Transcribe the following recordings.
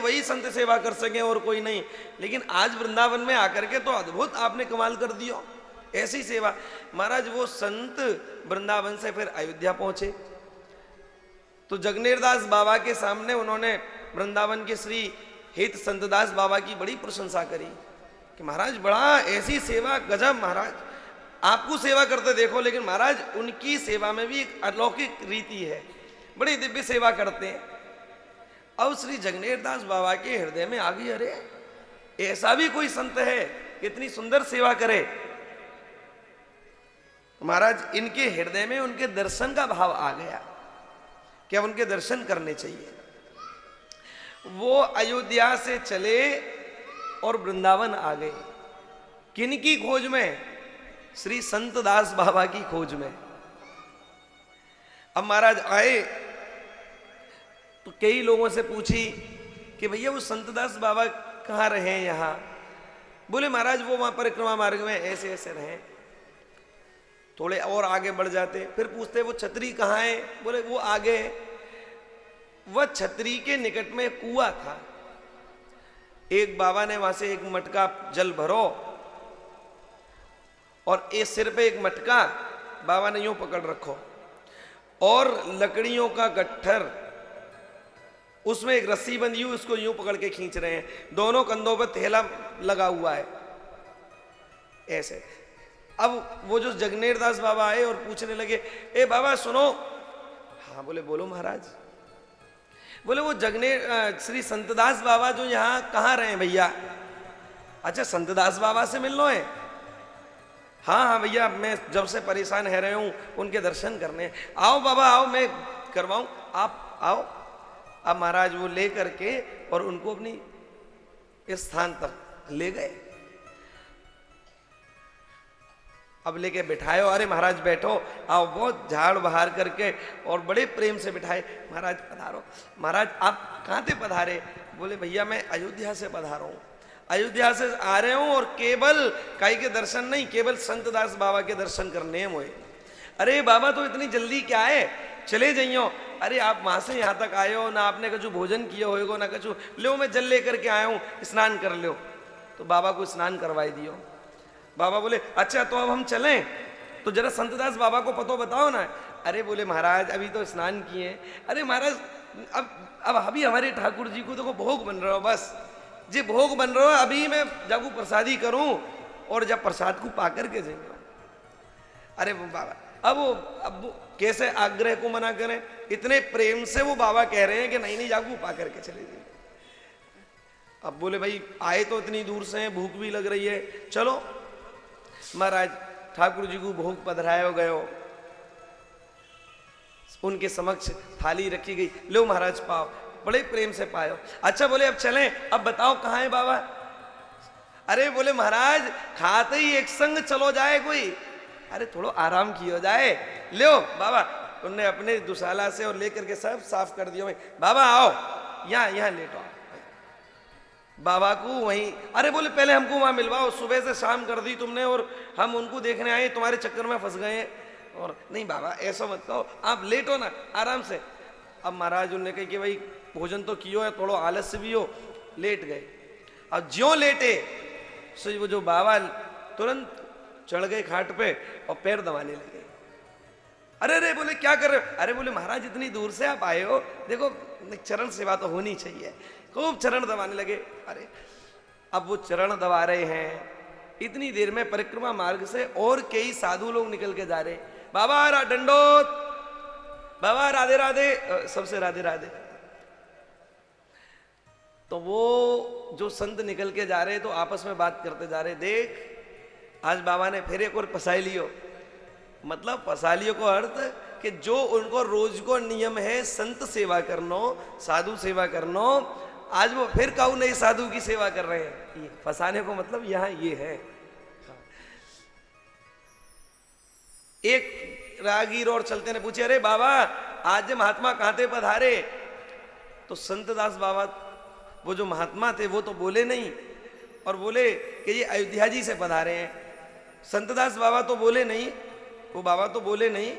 वही संत सेवा कर सके और कोई नहीं। लेकिन आज वृंदावन में आकर के तो अद्भुत आपने कमाल कर दिया, ऐसी सेवा। महाराज वो संत वृंदावन से फिर अयोध्या पहुंचे तो जगनेरदास बाबा के सामने उन्होंने वृंदावन के श्री हित संतदास बाबा की बड़ी प्रशंसा करी कि महाराज बड़ा ऐसी सेवा गजब, महाराज आपको सेवा करते देखो, लेकिन महाराज उनकी सेवा में भी एक अलौकिक रीति है, बड़ी दिव्य सेवा करते हैं। अब श्री जगनेरदास बाबा के हृदय में आ गई, अरे ऐसा भी कोई संत है कितनी सुंदर सेवा करे। महाराज इनके हृदय में उनके दर्शन का भाव आ गया कि अब उनके दर्शन करने चाहिए। वो अयोध्या से चले और वृंदावन आ गए। किनकी खोज में? श्री संतदास बाबा की खोज में। अब महाराज आए तो कई लोगों से पूछी कि भैया वो संतदास बाबा कहाँ रहे हैं यहाँ? बोले महाराज वो वहां परिक्रमा मार्ग में ऐसे ऐसे रहे। थोड़े और आगे बढ़ जाते, फिर पूछते वो छतरी कहाँ है? बोले वो आगे है। वह छतरी के निकट में कुआं था। एक बाबा ने वहां से एक मटका जल भरो और एक सिर पे एक मटका बाबा ने यूं पकड़ रखो और लकड़ियों का गट्ठर, उसमें एक रस्सी बंधी हुई, उसको यूं पकड़ के खींच रहे हैं। दोनों कंधों पर थैला लगा हुआ है ऐसे। अब वो जो जगनेरदास बाबा आए और पूछने लगे, ए बाबा सुनो। हाँ बोले बोलो महाराज। बोले वो श्री संतदास बाबा जो यहाँ कहाँ रहे भैया? अच्छा संतदास बाबा से मिलना है? हाँ हाँ भैया मैं जब से परेशान है रहे हूँ उनके दर्शन करने। आओ बाबा आओ, मैं करवाऊं, आप आओ। अब महाराज वो ले करके और उनको अपनी इस स्थान तक ले गए। अब लेके बिठायो, अरे महाराज बैठो, आओ। बहुत झाड़ बहार करके और बड़े प्रेम से बिठाए। महाराज पधारो। महाराज आप कहाँ थे पधारे? बोले भैया मैं अयोध्या से पधारा हूँ, अयोध्या से आ रहे हूँ और केवल काई के दर्शन नहीं, केवल संतदास बाबा के दर्शन करने हैं मोए। अरे बाबा तो इतनी जल्दी क्या है, चले जाइयो। अरे आप वहां से यहाँ तक आए हो ना, आपने कछु भोजन किया होगा ना कछु, लो मैं जल लेकर के आया हूँ, स्नान कर लो। तो बाबा को स्नान करवाई दियो। बाबा बोले अच्छा तो अब हम चलें? तो जरा संतदास बाबा को पतो बताओ ना। अरे बोले महाराज अभी तो स्नान किए। अरे महाराज अब अभी हमारे ठाकुर जी को देखो भोग बन रहा हो, बस जी भोग बन रहा हो, अभी मैं जागू प्रसादी करूं और जब प्रसाद को पा करके जाएंगे। अरे वो बाबा अब वो कैसे आग्रह को मना करें? इतने प्रेम से वो बाबा कह रहे हैं कि नहीं नहीं जागू पा करके चले जाइए। अब बोले भाई आए तो इतनी दूर से हैं, भूख भी लग रही है, चलो। महाराज ठाकुर जी को भोग पधरायो गयो, उनके समक्ष थाली रखी गई, लो महाराज पाओ। बड़े प्रेम से पायो। अच्छा बोले अब चलें, अब बताओ कहाँ है बाबा? अरे बोले महाराज खाते ही एक संग चलो जाए कोई, अरे थोड़ा आराम किया जाए। लो बाबा, उनने अपने दुशाला से और लेकर के सब साफ कर दिया। बाबा आओ यहाँ लेटो। बाबा को वहीं, अरे बोले पहले हमको वहां मिलवाओ, सुबह से शाम कर दी तुमने और हम उनको देखने आए, तुम्हारे चक्कर में फंस गए हैं। और नहीं बाबा ऐसा मत कहो, आप लेटो ना आराम से। अब महाराज उन्होंने कहा कि भाई भोजन तो कियो है, थोड़ा आलस्य भी हो, लेट गए। अब ज्यों लेटे सो वो जो बाबा तुरंत चढ़ गए खाट पे और पैर दबाने लगे। अरे अरे बोले क्या कर रहे हो? अरे बोले महाराज इतनी दूर से आप आए हो, देखो चरण सेवा तो होनी चाहिए। खूब चरण दबाने लगे। अरे अब वो चरण दबा रहे हैं, इतनी देर में परिक्रमा मार्ग से और कई साधु लोग निकल के जा रहे। बाबा दंडोत, बाबा राधे राधे, सबसे राधे राधे। तो वो जो संत निकल के जा रहे तो आपस में बात करते जा रहे, देख आज बाबा ने फिर एक और पसाई लियो। मतलब पसाई लियो को अर्थ कि जो उनको रोज को नियम है संत सेवा करनो, साधु सेवा करनो, आज वो फिर काऊ नई साधु की सेवा कर रहे हैं। ये फंसाने को मतलब यहां ये है। एक रागीर और चलते ने पूछे, अरे बाबा आज महात्मा कहां थे पधारे? तो संतदास बाबा वो जो महात्मा थे वो तो बोले नहीं और बोले कि ये अयोध्या जी से पधारे हैं। संतदास बाबा तो बोले नहीं, वो बाबा तो बोले नहीं।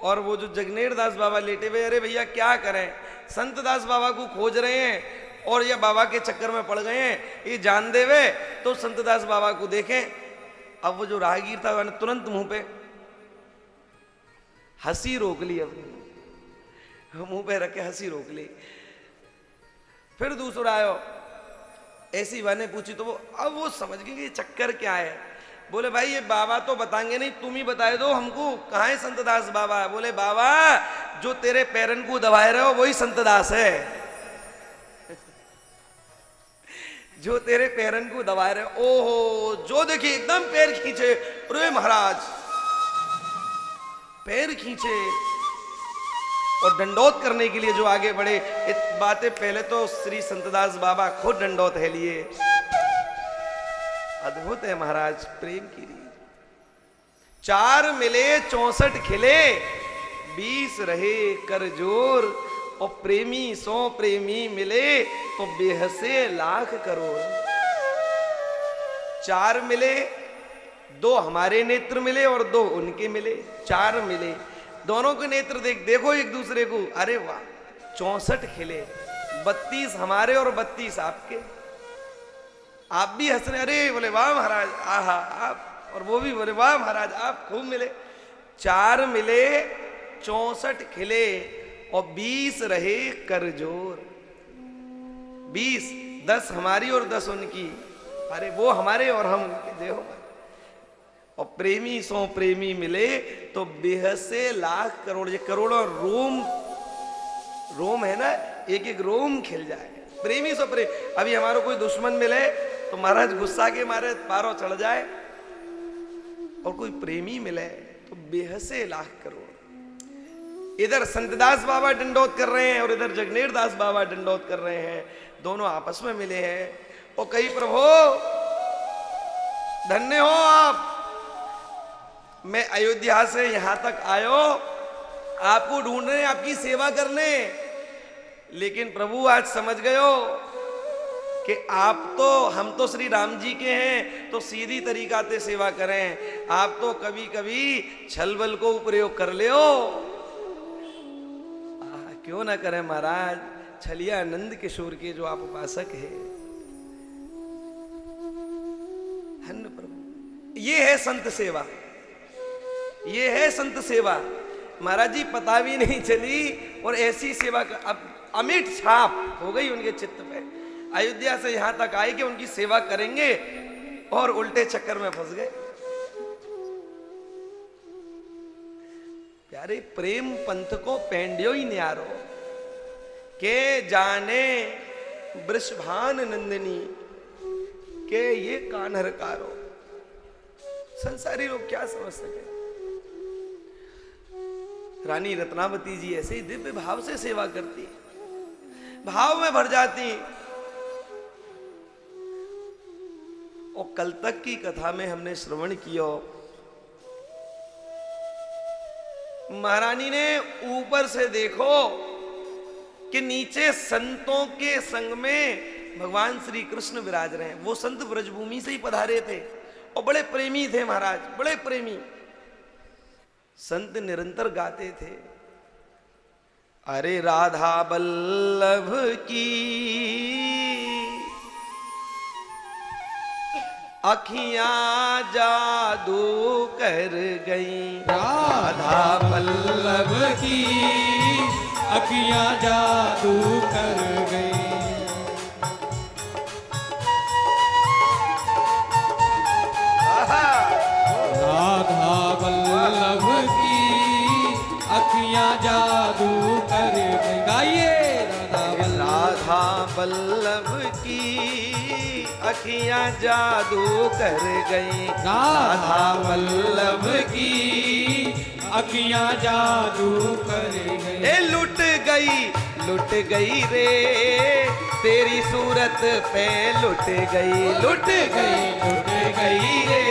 और वो जो जगनेरदास बाबा लेटे हुए, अरे भैया क्या करें, संतदास बाबा को खोज रहे हैं और ये बाबा के चक्कर में पड़ गए हैं, ये जान देवे तो संतदास बाबा को देखें। अब वो जो राहगीर था मैंने तुरंत मुंह पे हंसी रोक ली, अपनी मुंह पे रख के हंसी रोक ली। फिर दूसरा आयो, ऐसी बाने पूछी तो अब वो समझ गए कि चक्कर क्या है। बोले भाई ये बाबा तो बताएंगे नहीं, तुम ही बताए दो हमको, कहाँ है संतदास बाबा। बोले बाबा जो तेरे पैरन को दबाए रहे हो वही संतदास है। जो तेरे पैरन को दबाए रहे, ओहो जो देखिए एकदम पैर खींचे, अरे महाराज पैर खींचे और दंडोत करने के लिए जो आगे बढ़े। बातें पहले तो श्री संतदास बाबा खुद दंडोत है लिए। अद्भुत है महाराज प्रेम की रीत। 4 मिले 64 खिले, 20 रहे कर जोर, और प्रेमी 100 प्रेमी मिले तो बेहसे लाख करोड़। 4 मिले, 2 हमारे नेत्र मिले और 2 उनके मिले। 4 मिले, दोनों के नेत्र देखो एक दूसरे को, अरे वाह 64 खिले, 32 हमारे और 32 आपके। आप भी हंस रहे, अरे बोले वाह महाराज, आहा आप, और वो भी बोले वाह महाराज आप खूब मिले। 4 मिले 64 खिले और 20 रहे कर जोर। 20, 10 हमारी और 10 उनकी, अरे वो हमारे और हम उनके, देखो। और प्रेमी 100 प्रेमी मिले तो बेहसे लाख करोड़। ये करोड़ों रोम है ना, एक एक रोम खिल जाए। प्रेमी 100 प्रेमी, अभी हमारा कोई दुश्मन मिले तो महाराज गुस्सा के मारे पारो चढ़ जाए, और कोई प्रेमी मिले तो बेहसे लाख करोड़। इधर संतदास बाबा दंडोत कर रहे हैं और इधर जगनेर दास बाबा दंडोत कर रहे हैं, दोनों आपस में मिले हैं। और कही प्रभु धन्य हो आप, मैं अयोध्या से यहां तक आयो आपको ढूंढने, आपकी सेवा करने, लेकिन प्रभु आज समझ गयो कि आप तो, हम तो श्री राम जी के हैं तो सीधी तरीका से सेवा करें, आप तो कभी कभी छल बल को प्रयोग कर लियो। क्यों ना करें महाराज, छलिया नंद किशोर के जो आप उपासक है। धन्य प्रभु, ये है संत सेवा, ये है संत सेवा। महाराज जी पता भी नहीं चली और ऐसी सेवा का अब अमिट छाप हो गई उनके चित्त पे। अयोध्या से यहां तक आए कि उनकी सेवा करेंगे और उल्टे चक्कर में फंस गए। प्यारे प्रेम पंथ को पेंडियो ही न्यारो के जाने वृषभान नंदिनी के ये कान्हर कारो। संसारी लोग क्या समझ सके। रानी रत्नावती जी ऐसे ही दिव्य भाव से सेवा करती, भाव में भर जाती। और कल तक की कथा में हमने श्रवण किया, महारानी ने ऊपर से देखो कि नीचे संतों के संग में भगवान श्री कृष्ण विराज रहे हैं। वो संत ब्रजभूमि से ही पधारे थे और बड़े प्रेमी थे महाराज, बड़े प्रेमी। संत निरंतर गाते थे, अरे राधा बल्लभ की अखियां जादू कर गई, राधा बल्लभ की अखियां जादू कर गई। राधा बल्लभ की अखियां जादू कर गई। गाइए राधा बल्लभ की अखियां जादू कर गई, राधा बल्लभ की अखियां जादू कर गई। ए लुट गई रे तेरी सूरत पे लुट गई, लुट गई रे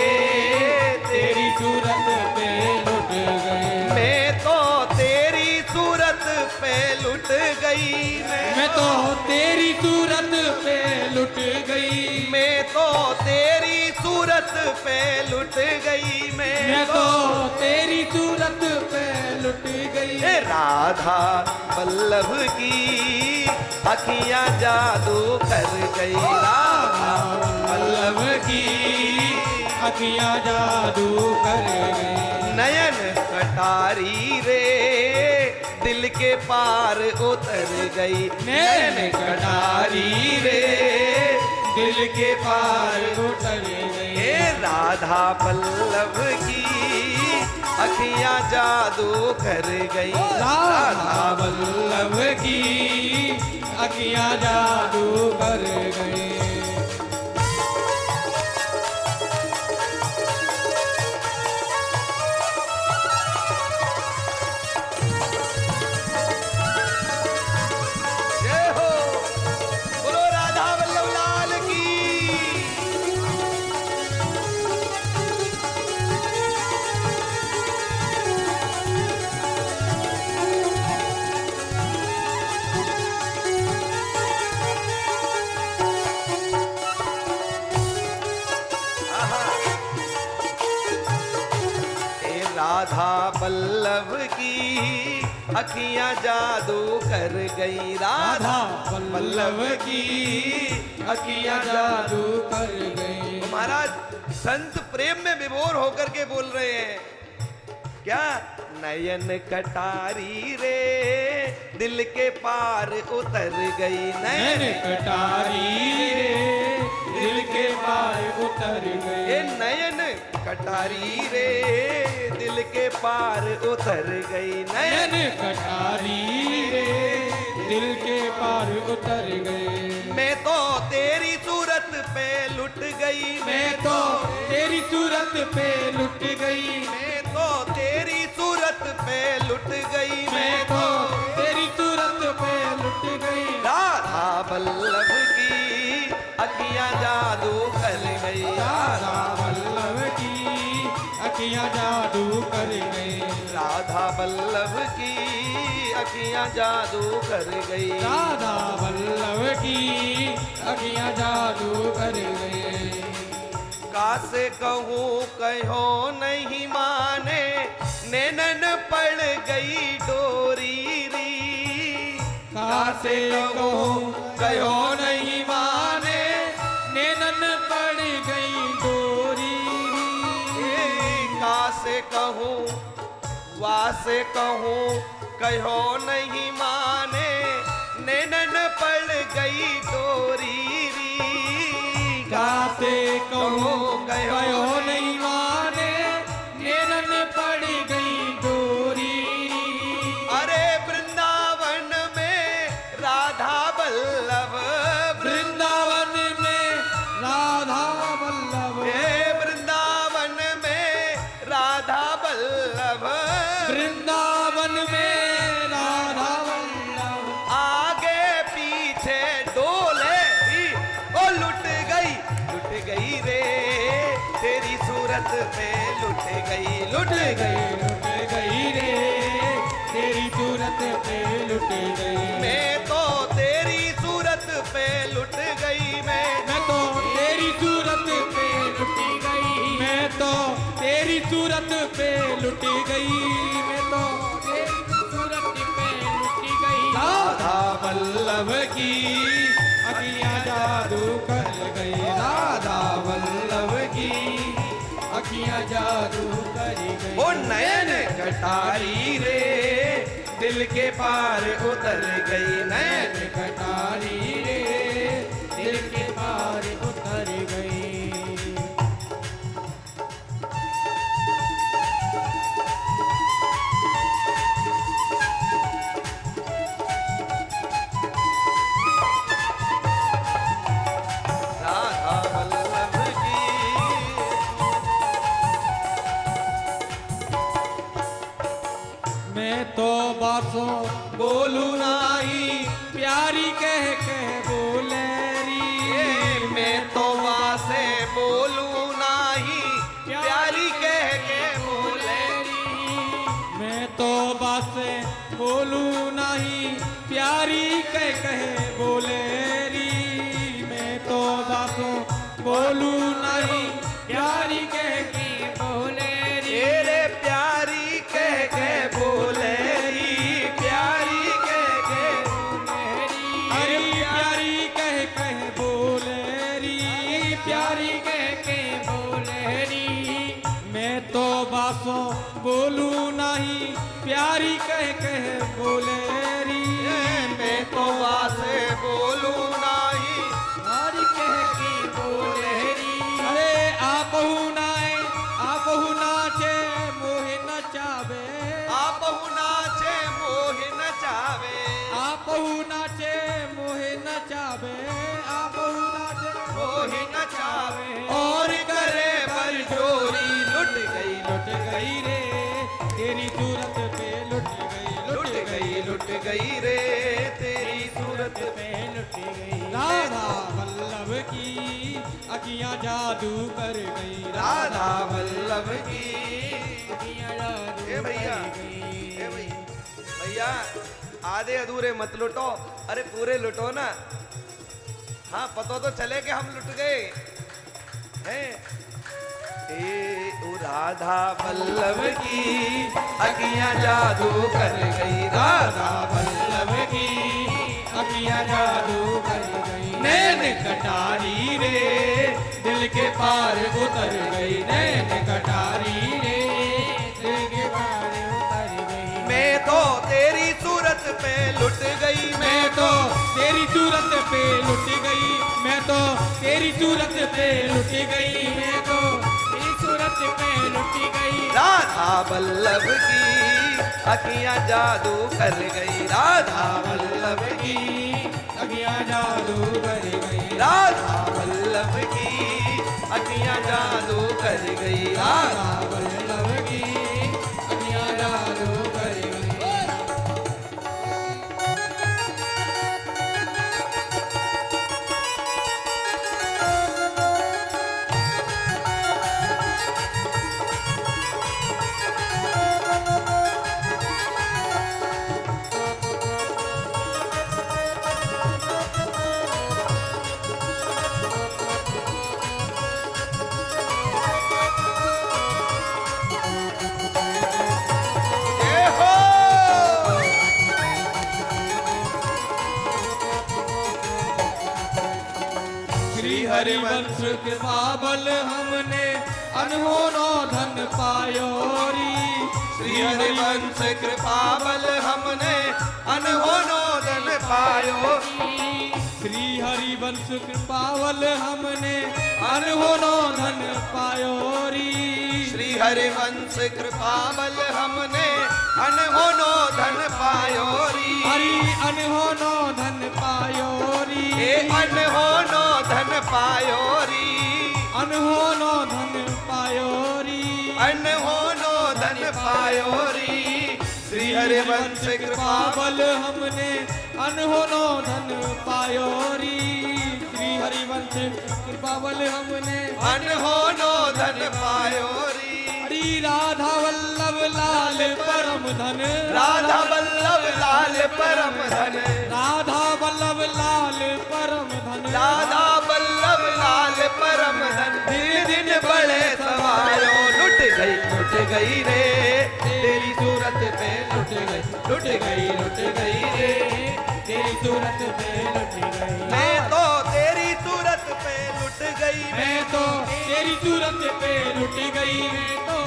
तेरी सूरत पे लुट गई। मैं तो तेरी सूरत पे लुट गई, मैं तो तेरी सूरत पे लुट गई। मैं तो तेरी सूरत पे लुट गई, मैं तो तेरी सूरत पे लुट लुट गई। ए राधा वल्लभ की अखियां जादू कर गई। राधा वल्लभ की अखियां जादू कर गई। नयन कटारी रे दिल के पार उतर गई। नयन कटारी रे दिल के पार उतर गई। हे राधा वल्लभ की अखियां जादू कर गई। राधा वल्लभ की अखियां जादू कर गई। जय हो, बोलो राधा वल्लभ लाल की। आहा। हे राधा वल्लभ की अखियां जादू कर गई। राधा वल्लभ की अखियां जादू। कर गई। महाराज संत प्रेम में विभोर होकर के बोल रहे हैं क्या? नयन कटारी रे दिल के पार उतर गई। नैन कटारी रे दिल के पार उतर ये गए। नयन कटारी रे दिल के पार उतर गई। नैन नयन कटारी रे दिल के पार उतर गए। मैं तो तेरी सूरत पे लुट गई। मैं तो तेरी सूरत पे लुट गई। मैं तो तेरी सूरत पे लुट गई। मैं तो तेरी सूरत पे लुट गई। राधा वल्लभ की अखियां जादू कर गई। राधा वल्लभ की अखियां जादू कर गई। राधा वल्लभ की अखियां जादू कर गई। राधा वल्लभ की अखियां जादू कर गई। कासे कहूँ कहो नहीं माने नैनन पड़ गई डोरी री। कासे कहूँ कहो नहीं माने नैनन पड़ गई डोरी। कासे कहूँ वासे कहूँ कहो नहीं माने नैनन पड़ गई डोरी री। कासे कहूँ कहो नहीं माने नैनन पड़ गई डोरी। अरे वृंदावन में राधा वल्लभ। वृंदावन में राधा वल्लभ। हे वृंदावन में राधा वल्लभ। वृंदावन में राधा वल्लभ। आगे पीछे डोले री ओ लुट गई रे तेरी सूरत पे लुट गई। लुट गई लुट गई रे तेरी सूरत पे लुट गई। मैं तो तेरी सूरत पे लुट गई। मैं तो तेरी सूरत पे लुटी गई। मैं तो तेरी सूरत पे लुटी गई। मैं तो तेरी सूरत पे लुटी गई। राधा वल्लभ की अखियां जादू कर गई। राधा वल्लभ की अखियां जादू कर गई। वो नयन कटारी रे दिल के पार उतर गई। नयन कटारी रे दिल के पार उतर गई। राधा वल्लभ की मैं तो बासों बोलू नाही प्यारी कह बोले री। मैं तो वासे बोलूं नाही प्यारी कह के बोले। मैं तो बासे बोलू नहीं प्यारी कह बोले री। मैं तो बासों बोलू नहीं प्यारी कह के बोले री। तेरे प्यारी कह के बोले सो बोलू नहीं प्यारी कह बोलेरी मैं तो वासे बोलू नाही प्यारी कह की बोलेरी अरे आपहु नाचे मोहे नचावे आपहु नाचे मोहि नचावे आपहु नाचे मोहे नचावे आपहु नाचे मोहि नचावे और करे बरजोरी लुट गई रे तेरी सूरत पे लुट गई रे तेरी सूरत पे लुट गई राधा वल्लभ की अखियां जादू कर गई राधा वल्लभ की अखियां जादू ए भैया भैया आधे अधूरे मत लुटो, अरे पूरे लुटो ना। हाँ पता तो चले कि हम लुट गए हैं। ए ओ राधा वल्लभ की अखियां जादू कर गई राधा वल्लभ की अखियां जादू कर गई नैन कटारी रे दिल के पार उतर गई नैन कटारी रे दिल के पार उतर गई मैं तो तेरी सूरत पे लुट गई मैं तो तेरी सूरत पे लुट गई मैं तो तेरी सूरत पे लुट गई मैं तो तेरी सूरत पे लुट गई राधा वल्लभ की अखियां जादू कर गई राधा वल्लभ की अखियां जादू कर गई राधा वल्लभ की अखियां जादू कर गई राधा वल्लभ की अखियां जादू कर गई जय हो श्री हरिवंश के बाबल हमने अनहोनो धन पायो री श्री हरिवंश कृपा बल हमने अनहोनो धन पायो श्री हरिवंश कृपावल हमने अनहोनो धन पायो री श्री हरिवंश कृपा बल हमने अनहोनो धन पायो री हरि अनहोनो धन पायो री हे अनहोनो धन पायो री अनहोनो धन पायो री अनहोनो धन पायो री श्री हरिवंश कृपा बल हमने अनहोनो धन पायो री श्री हरिवंश कृपा बल हमने अनहोनो धन पायो री हरि राधा वल्लभ लाल परम धन राधा वल्लभ लाल परम धन राधा वल्लभ लाल परम धन राधा वल्लभ लाल परम धन दिन दिन बड़े सवायो लुट गई रे तेरी सूरत पे लुट गई रे तेरी सूरत पे लुट गई मैं तो तेरी सूरत पे लुट गई मैं तो तेरी सूरत पे लुट गई मैं तो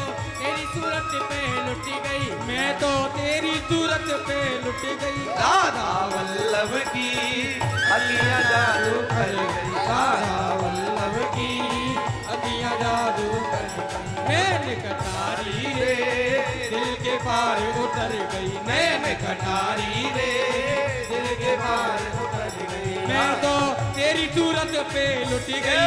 तेरी सूरत पे लुट गई मैं तो तेरी सूरत पे लुट गई राधा वल्लभ की अखियां जादू कर गई राधा वल्लभ की अखियां जादू कर गई नैन कटारी रे दिल के पार उतर गई नैन कटारी रे दिल के पार उतर गई मैं तो तेरी सूरत पे लुट गई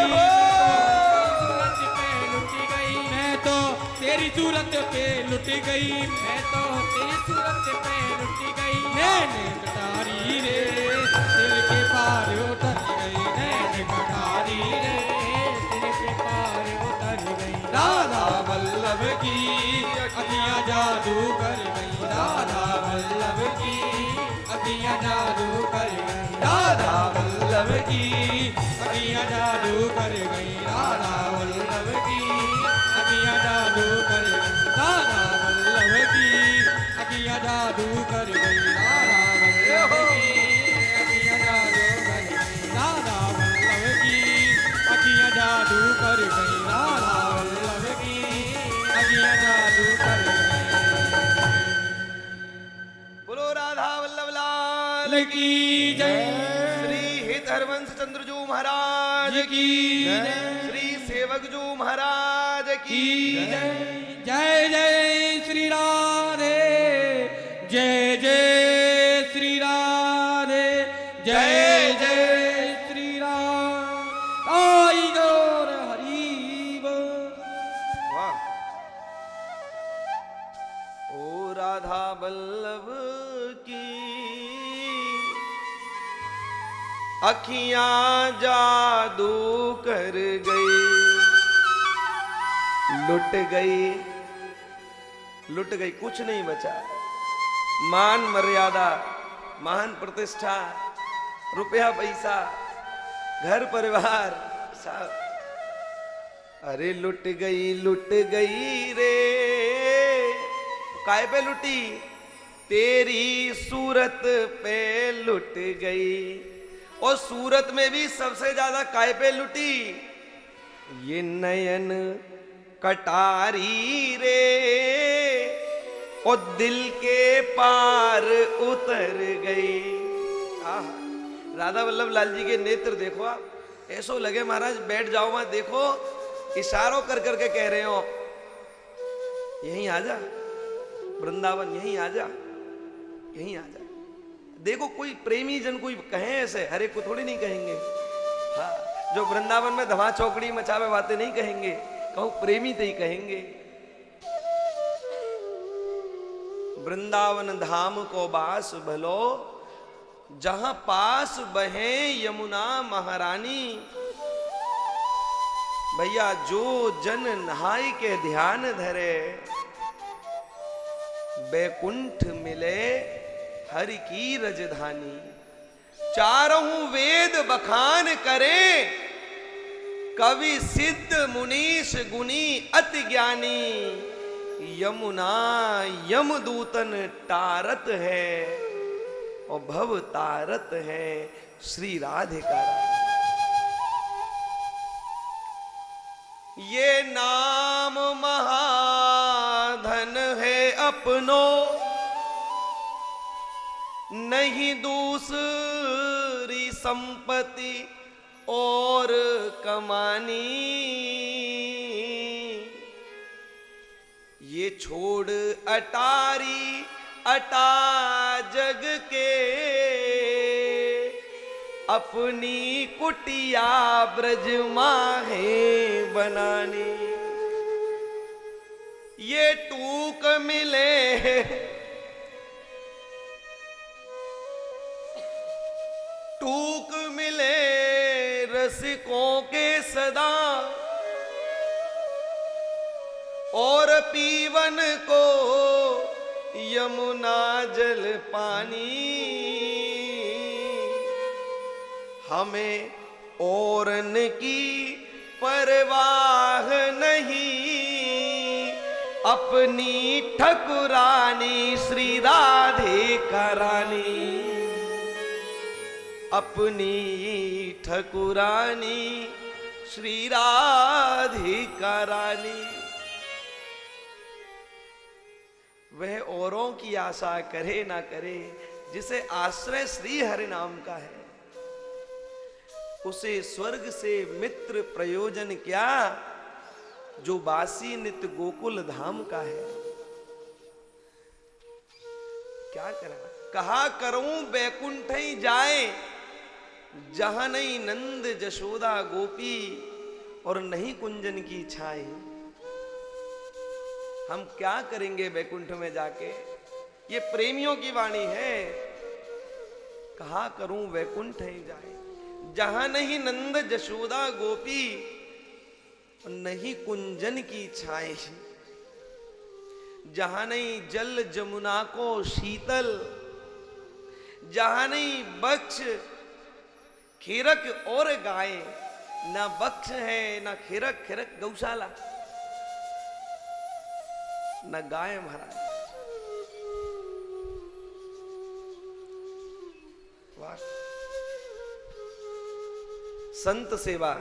सूरत पे लुट गई मैं तो तेरी सूरत पे लुट गई मैं तो तेरी सूरत पे लुट गई नैन कटारी रे दिल के पार उतर गई नैन कटारी रे दिल के पार उतर गई राधा वल्लभ की अखियां जादू कर गई राधा वल्लभ की अखियां जादू कर गई राधा वल्लभ की अखियां जादू कर गई राधा वल्लभ की अखियां जादू कर गई राधा वल्लभ की अखियां जादू कर गई राधा वल्लभ की अखियां जादू कर गई राधा वल्लभ की जय। श्री हित हरवंश चंद्र जी महाराज की जय। श्री सेवक जी महाराज की जय। जय जय श्री राधे, जय जय श्री राधे, जय जय श्री राम। आई गौर हरि बोल। वाह। ओ राधा वल्लभ की अखियां जादू कर गई, लुट गई, लुट गई, कुछ नहीं बचा। मान मर्यादा, मान प्रतिष्ठा, रुपया पैसा, घर परिवार सब, अरे लुट गई रे। काय पे लुटी? तेरी सूरत पे लुट गई। और सूरत में भी सबसे ज्यादा काय पे लुटी? ये नयन कटारी रे, और दिल के पार उतर गई। आहा, राधा वल्लभ लाल जी के नेत्र देखो आप, ऐसो लगे महाराज बैठ जाओ वहां, देखो इशारों कर करके कह रहे हो यहीं आ जा वृंदावन, यहीं आ जा, यहीं आ जा। देखो कोई प्रेमी जन कोई कहे ऐसे, हरे को थोड़ी नहीं कहेंगे। हाँ, जो वृंदावन में धमा चौकड़ी मचावे बातें नहीं कहेंगे, कहूं प्रेमी तो ही कहेंगे। वृंदावन धाम को बास भलो, जहां पास बहे यमुना महारानी। भैया जो जन नहाई के ध्यान धरे, बैकुंठ मिले हरि की रजधानी। चारों वेद बखान करे, कवि सिद्ध मुनीश गुनी अति ज्ञानी। यमुना यमदूतन तारत है, और भव तारत है श्री राधिका। ये नाम महाधन है अपनो, नहीं दूसरी संपत्ति और कमानी। ये छोड़ अटारी अटा जग के, अपनी कुटिया ब्रज माहे बनानी। ये टूक मिले टूक मिले रसिकों के सदा, और पीवन को यमुना जल पानी। हमें औरन की परवाह नहीं, अपनी ठकुरानी श्री राधिका रानी। अपनी ठकुरानी श्री राधिका रानी। वह औरों की आशा करे ना करे, जिसे आश्रय श्री हरि नाम का है, उसे स्वर्ग से मित्र प्रयोजन क्या, जो बासी नित्य गोकुल धाम का है। क्या करा? कहा करूं बैकुंठ ही जाए, जहां नहीं नंद जशोदा गोपी, और नहीं कुंजन की छाई। हम क्या करेंगे बैकुंठ में जाके? ये प्रेमियों की वाणी है। कहा करूं वैकुंठ ही जाए, जहां नहीं नंद जशोदा गोपी, नहीं कुंजन की छाए। जहां नहीं जल जमुना को शीतल, जहां नहीं बक्ष खीरक और गाय। ना बक्ष है ना खीरक, खीरक गौशाला, न गाय महाराज। वाह, संत सेवा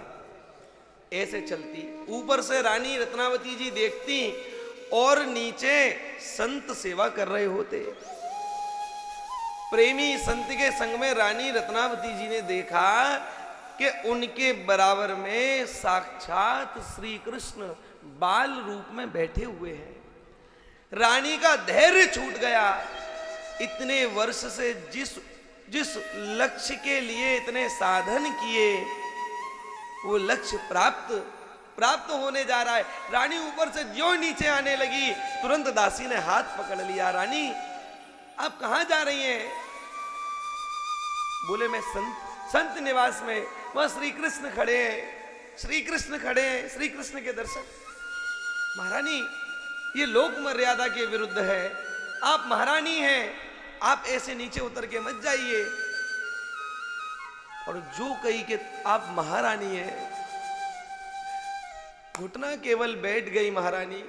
ऐसे चलती। ऊपर से रानी रत्नावती जी देखती और नीचे संत सेवा कर रहे होते। प्रेमी संत के संग में रानी रत्नावती जी ने देखा कि उनके बराबर में साक्षात श्री कृष्ण बाल रूप में बैठे हुए हैं। रानी का धैर्य छूट गया। इतने वर्ष से जिस लक्ष्य के लिए इतने साधन किए, वो लक्ष्य प्राप्त होने जा रहा है। रानी ऊपर से ज्यों नीचे आने लगी, तुरंत दासी ने हाथ पकड़ लिया। रानी, आप कहां जा रही हैं? बोले, मैं संत निवास में, वहां श्री कृष्ण खड़े हैं, श्री कृष्ण खड़े हैं, श्री कृष्ण के दर्शन। महारानी, ये लोक मर्यादा के विरुद्ध है। आप महारानी हैं, आप ऐसे नीचे उतर के मत जाइए। और जो कही कि आप महारानी हैं, घुटना केवल बैठ गई महारानी।